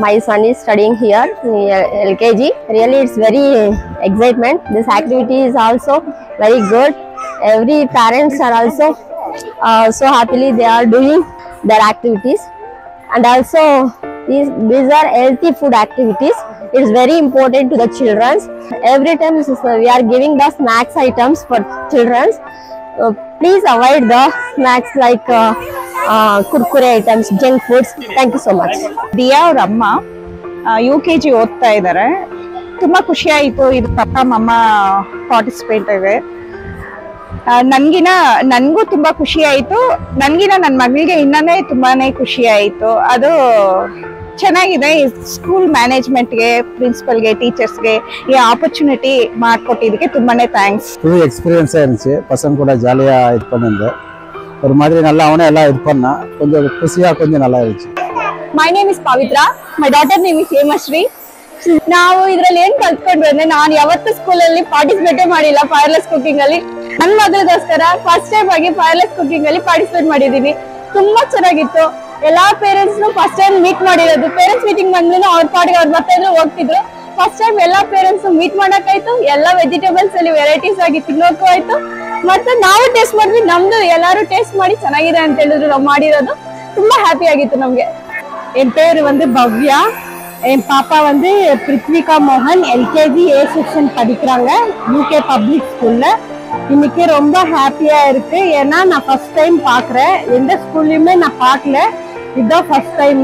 My son is studying here in LKG. Really, it's very excitement. This activity is also very good. Every parents are also so happily they are doing their activities, and also these are healthy food activities. It is very important to the children. Every time we are giving the snacks items for children. Please avoid the snacks like kurkure items, junk foods. Thank you so much. Diya aur amma UKG ಓದ್ತಾ ಇದ್ದಾರೆ. ತುಂಬಾ ಖುಷಿ ಆಯಿತು ಇದು ಪಪ್ಪ ಮಮ್ಮ participate ಇದೆ. ನನಗೂ ತುಂಬಾ ಖುಷಿ ಆಯಿತು. ನನಗಿನ ನನ್ನ ಮಗಳಿಗೆ ಇನ್ನನೇ ತುಂಬಾನೇ ಖುಷಿ ಆಯಿತು. ಅದು ಚೆನ್ನಾಗಿದೆ. ಸ್ಕೂಲ್ ಮ್ಯಾನೇಜ್ಮೆಂಟ್ಗೆ, ಪ್ರಿನ್ಸಿಪಲ್ಗೆ, ಟೀಚರ್ಸ್ಗೆ ಈ ஆப்பர்ச்சுனிட்டி ಮಾಡಿಕೊಟ್ಟಿದ್ದಕ್ಕೆ ತುಂಬಾನೇ ಥ್ಯಾಂಕ್ಸ್. புது எக்ஸ்பீரியன்ஸாக இருந்துச்சு. பசங்க கூட ஜாலியாக இது பண்ணியிருந்தேன். ஒரு மாதிரி நல்லா அவனே எல்லாம் இது பண்ணா கொஞ்சம் ಖುಷಿயாக கொஞ்சம் நல்லா இருந்துச்சு. My name is Pavitra. My daughter name is Hemashri. ನಾವು ಇದರಲ್ಲಿ ಏನು ಕಲ್ತ್ಕೊಂಡ್ವಿ ಅಂದ್ರೆ, ನಾನು ಯಾವತ್ತೂ ಸ್ಕೂಲಲ್ಲಿ ಪಾರ್ಟಿಸಿಪೇಟೇ ಮಾಡಿಲ್ಲ ಫೈರ್ಲೆಸ್ ಕುಕಿಂಗ್ ಅಲ್ಲಿ. ನನ್ನ ಮಗಳಿಗೋಸ್ಕರ ಫಸ್ಟ್ ಟೈಮ್ ಆಗಿ ಫೈರ್ಲೆಸ್ ಕುಕಿಂಗ್ ಅಲ್ಲಿ ಪಾರ್ಟಿಸಿಪೇಟ್ ಮಾಡಿದ್ದೀನಿ. ತುಂಬಾ ಚೆನ್ನಾಗಿತ್ತು. ಎಲ್ಲಾ ಪೇರೆಂಟ್ಸ್ ಫಸ್ಟ್ ಟೈಮ್ ಮೀಟ್ ಮಾಡಿರೋದು. ಪೇರೆಂಟ್ಸ್ ಮೀಟಿಂಗ್ ಬಂದ್ಮೇಲೆ ಅವ್ರ ಪಾಡಿಗೆ ಅವ್ರು ಬರ್ತಾ ಇದ್ರು, ಹೋಗ್ತಿದ್ರು. ಫಸ್ಟ್ ಟೈಮ್ ಎಲ್ಲಾ ಪೇರೆಂಟ್ಸ್ ಮೀಟ್ ಮಾಡಕ್ಕಾಯ್ತು. ಎಲ್ಲಾ ವೆಜಿಟೇಬಲ್ಸ್ ಅಲ್ಲಿ ವೆರೈಟೀಸ್ ಆಗಿ ತಿನ್ನೋಕ್ಕೂ ಆಯ್ತು. ಮತ್ತೆ ನಾವು ಟೇಸ್ಟ್ ಮಾಡಿದ್ವಿ. ನಮ್ದು ಎಲ್ಲಾರು ಟೇಸ್ಟ್ ಮಾಡಿ ಚೆನ್ನಾಗಿದೆ ಅಂತ ಹೇಳಿದ್ರು. ನಾವು ಮಾಡಿರೋದು ತುಂಬಾ ಹ್ಯಾಪಿ ಆಗಿತ್ತು ನಮ್ಗೆ. என் பேர் வந்து பவ்யா. என் பாப்பா வந்து பிருத்விகா மோகன் எல்கேஜி ஏ செக்ஷன் படிக்கிறாங்க யூகே பப்ளிக் ஸ்கூல்ல. இன்னைக்கு ரொம்ப ஹாப்பியா இருக்கு. ஏன்னா நான் ஃபர்ஸ்ட் டைம் பாக்குறேன். எந்த ஸ்கூல்லயுமே நான் பார்க்கல. இதுதான் ఫస్ట్ టైం.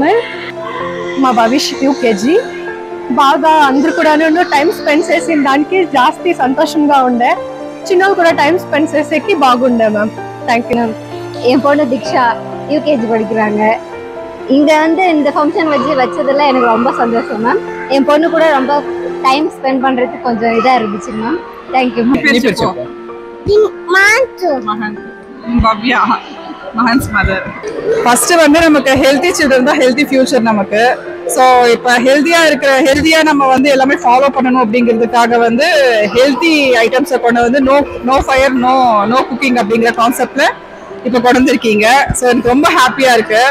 మా భవిష్ యూకేజీ బాగా అందరూ కూడా టైం స్పెండ్ చేసిన దానికి జాస్తి సంతోషంగా ఉండే. చిన్నలు కూడా టైం స్పెండ్ చేసేకి బాగుండే மேம். Thank you. என் பொண்ணு திக்ஷா யூகேஜி படிக்கிறாங்க. இங்க வந்து இந்த ஃபங்க்ஷன் வச்சதுல எனக்கு ரொம்ப சந்தோஷம் மேம். என் பொண்ணு கூட ரொம்ப டைம் ஸ்பெண்ட் பண்றதுக்கு கொஞ்சம் இதா இருந்துச்சு மேம். Thank you. பவ்யா மஹன்ஸ் மதர். ஃபர்ஸ்ட் வந்து நமக்கு ஹெல்தி சில்ட்ரன் தான் ஹெல்தி ஃபியூச்சர் நமக்கு. ஸோ இப்போ ஹெல்த்தியா நம்ம வந்து எல்லாமே ஃபாலோ பண்ணணும் அப்படிங்கிறதுக்காக வந்து ஹெல்தி ஐட்டம்ஸை கொண்டு வந்து நோ ஃபயர் நோ குக்கிங் அப்படிங்கிற கான்செப்ட்ல இப்போ கொண்டு வந்திருக்கீங்க. ஸோ எனக்கு ரொம்ப ஹாப்பியா இருக்கு.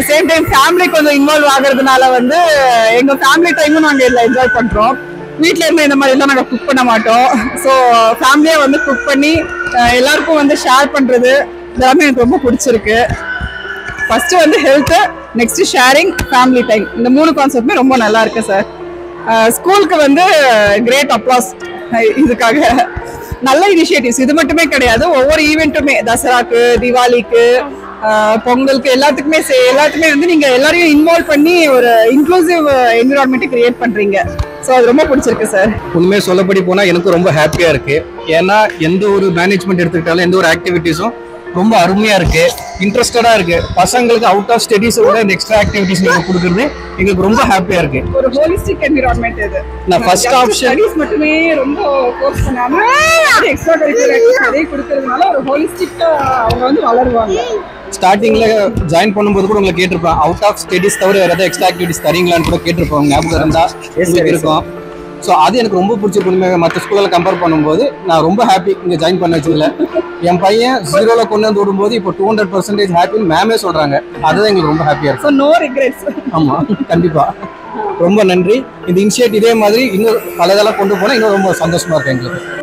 சேம் டைம் ஃபேமிலி கொஞ்சம் இன்வால்வ் ஆகுறதுனால வந்து எங்க ஃபேமிலி டைமும் நாங்கள் இதில் என்ஜாய் பண்றோம். வீட்டில இருந்து இந்த மாதிரி எல்லாம் நாங்கள் குக் பண்ண மாட்டோம். ஸோ ஃபேமிலியா வந்து குக் பண்ணி எல்லாருக்கும் வந்து ஷேர் பண்றது எல்லாமே எனக்கு ரொம்ப பிடிச்சிருக்கு. ஃபர்ஸ்ட் வந்து health, next sharing, family time, இந்த 3 கான்செப்டுமே ரொம்ப நல்லா இருக்கு சார். ஸ்கூலுக்கு வந்து கிரேட் அப்ளாஸ் இதுக்காக. நல்ல இனிஷியேட்டிவ்ஸ் இது மட்டுமே கிடையாது, ஒவ்வொரு ஈவெண்ட்டுமே தசராக்கு, தீபாவளிக்கு, பொங்கலுக்கு எல்லாத்துக்குமே வந்து நீங்க எல்லாரையும் இன்வால்வ் பண்ணி ஒரு இன்க்ளூசிவ் என்விரான்மெண்ட் கிரியேட் பண்றீங்க. ஸோ அது ரொம்ப பிடிச்சிருக்கு சார். உண்மையை சொல்லப்படி போனால் எனக்கு ரொம்ப ஹாப்பியாக இருக்குது. ஏன்னா எந்த ஒரு மேனேஜ்மெண்ட் எடுத்துக்கிட்டாலும் எந்த ஒரு ஆக்டிவிட்டீஸும் ரொம்ப அருமையாக இருக்குது, இன்ட்ரெஸ்டடாக இருக்குது. பசங்களுக்கு அவுட் ஆஃப் ஸ்டடீஸை விட இந்த எக்ஸ்ட்ரா ஆக்டிவிட்டிஸ் நீங்கள் கொடுக்குறது எங்களுக்கு ரொம்ப ஹாப்பியாக இருக்குது. ஒரு ஹோலிஸ்டிக் என்விரான்மெண்ட் இது. நான் ஃபர்ஸ்ட் ஆப்ஷன் ஸ்டடீஸ் மட்டுமே ரொம்ப ஃபோக்கஸ் பண்ணாம எக்ஸ்ட்ரா கரிக்குலர் ஆக்டிவிட்டி கொடுக்கறதுனால ஒரு ஹோலிஸ்டிக்கா அவங்க வந்து வளருவாங்க. ஸ்டார்டிங்ல ஜாயின் பண்ணும்போது கூட உங்களை கேட்டிருப்பேன், அவுட் ஆஃப் ஸ்டடீஸ் தவிர வேறு ஏதாவது எக்ஸ்ட்ரா ஆக்டிவிட்டிஸ் தரீங்களான்னு கூட கேட்டிருப்போம். ஞாபகம் இருந்தா இருக்கும். ஸோ அது எனக்கு ரொம்ப பிடிச்சிருக்கு. மற்ற ஸ்கூலில் கம்பேர் பண்ணும்போது நான் ரொம்ப ஹாப்பி இங்கே ஜாயின் பண்ண வச்சதில்ல. என் பையன் 0ல கொண்டு வந்து விடும்போது இப்போ 200% ஹாப்பின்னு மேமே சொல்றாங்க. அதுதான் எங்களுக்கு ரொம்ப ஹாப்பியா இருக்கு. No regrets. ஆமா, கண்டிப்பா. ரொம்ப நன்றி. இந்த இனிஷியேட்டிவ் இதே மாதிரி இன்னும் பலதெல்லாம் கொண்டு போனால் இன்னும் ரொம்ப சந்தோஷமா இருக்கு எங்களுக்கு.